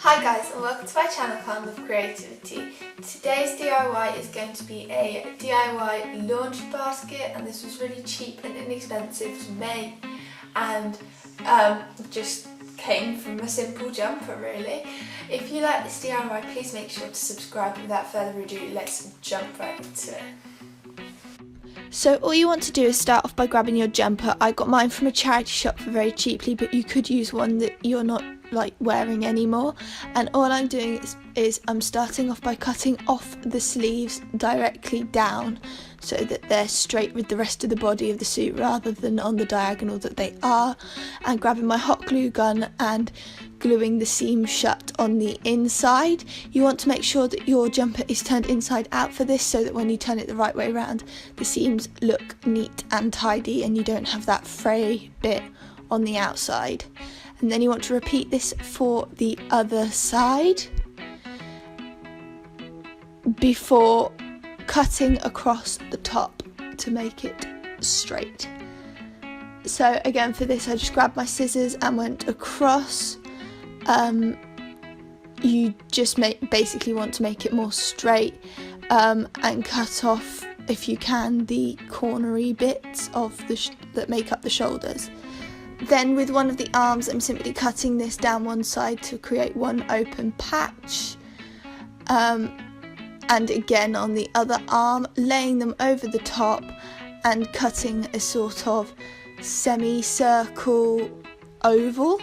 Hi guys, and welcome to my channel Calm with Creativity. Today's DIY is going to be a DIY laundry basket, and this was really cheap and inexpensive to make and just came from a simple jumper really. If you like this DIY, please make sure to subscribe. Without further ado, let's jump right into it. So all you want to do is start off by grabbing your jumper. I got mine from a charity shop for very cheaply, but you could use one that you're not wearing anymore. And all I'm doing is I'm starting off by cutting off the sleeves directly down so that they're straight with the rest of the body of the suit rather than on the diagonal that they are, and grabbing my hot glue gun and gluing the seam shut on the inside. You want to make sure that your jumper is turned inside out for this, so that when you turn it the right way around, the seams look neat and tidy and you don't have that fray bit on the outside. And then you want to repeat this for the other side before cutting across the top to make it straight. So again, for this I just grabbed my scissors and went across. You just basically want to make it more straight and cut off, if you can, the cornery bits of that make up the shoulders. Then with one of the arms, I'm simply cutting this down one side to create one open patch, and again on the other arm, laying them over the top and cutting a sort of semicircle oval,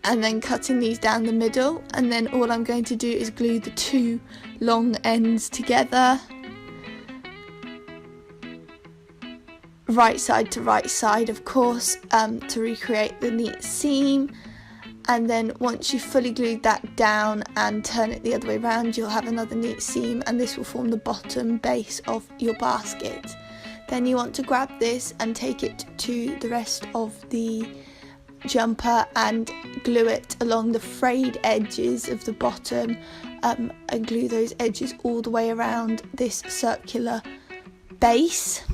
and then cutting these down the middle. And then all I'm going to do is glue the two long ends together, right side to right side, of course, to recreate the neat seam. And then once you've fully glued that down and turn it the other way around, you'll have another neat seam, and this will form the bottom base of your basket. Then you want to grab this and take it to the rest of the jumper and glue it along the frayed edges of the bottom, and glue those edges all the way around this circular base.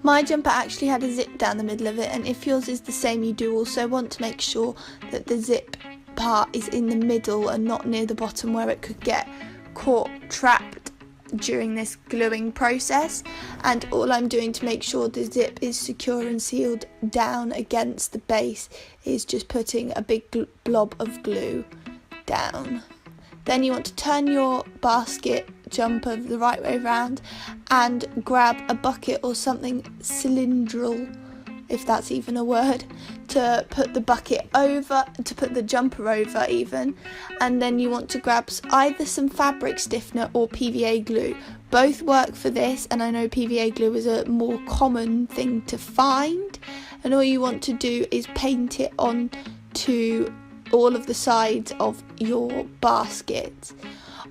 My jumper actually had a zip down the middle of it, and if yours is the same, you do also want to make sure that the zip part is in the middle and not near the bottom, where it could get caught trapped during this gluing process. And all I'm doing to make sure the zip is secure and sealed down against the base is just putting a big blob of glue down. Then you want to turn your basket jumper the right way around and grab a bucket or something cylindrical, if that's even a word, to put the bucket over, to put the jumper over even. And then you want to grab either some fabric stiffener or PVA glue. Both work for this, and I know PVA glue is a more common thing to find. And all you want to do is paint it on to all of the sides of your basket.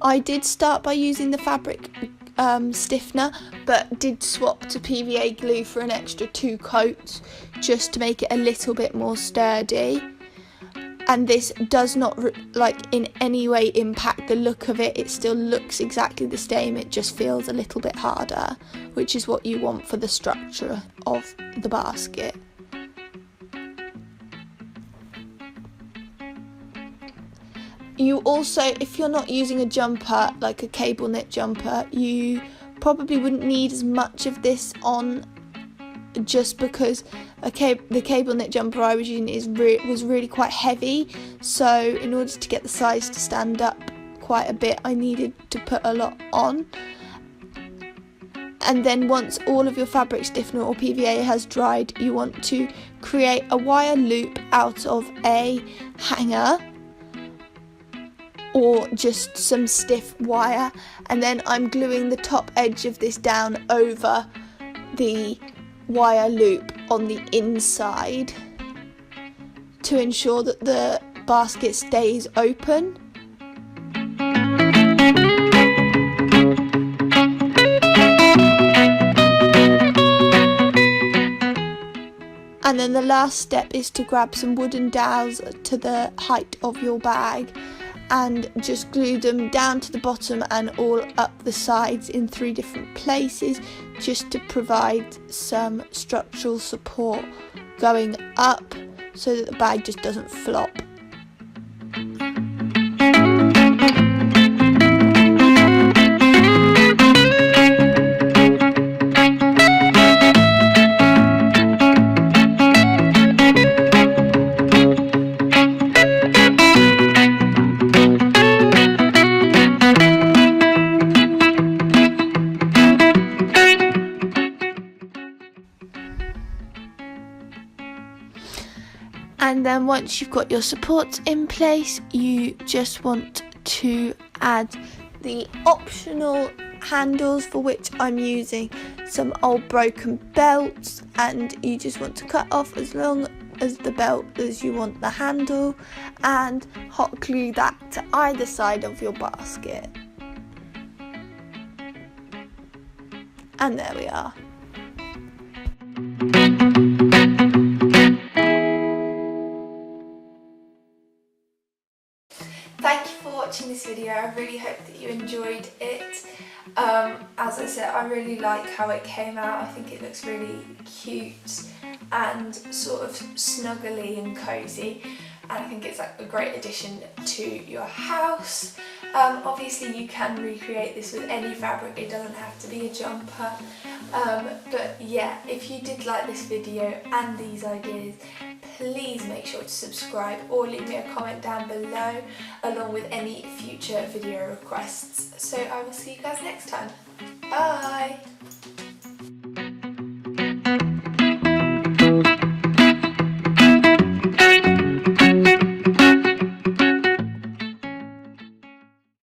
I did start by using the fabric stiffener, but did swap to PVA glue for an extra 2 coats just to make it a little bit more sturdy. And this does not in any way impact the look of it. It still looks exactly the same, it just feels a little bit harder, which is what you want for the structure of the basket. You also, if you're not using a jumper like a cable knit jumper, you probably wouldn't need as much of this on, just because the cable knit jumper I was using was really quite heavy. So in order to get the size to stand up quite a bit, I needed to put a lot on. And then once all of your fabric stiffener or PVA has dried, you want to create a wire loop out of a hanger or just some stiff wire, and then I'm gluing the top edge of this down over the wire loop on the inside to ensure that the basket stays open. And then then the last step is to grab some wooden dowels to the height of your bag and just glue them down to the bottom and all up the sides in 3 different places, just to provide some structural support going up so that the bag just doesn't flop. And then once you've got your supports in place, you just want to add the optional handles, for which I'm using some old broken belts, and you just want to cut off as long as the belt as you want the handle and hot glue that to either side of your basket. And there we are. Thank you for watching this video. I really hope that you enjoyed it. As I said, I really like how it came out. I think it looks really cute and sort of snuggly and cosy. And I think it's like a great addition to your house. Obviously you can recreate this with any fabric, it doesn't have to be a jumper. But yeah, if you did like this video and these ideas, please make sure to subscribe or leave me a comment down below along with any future video requests. So I will see you guys next time. Bye!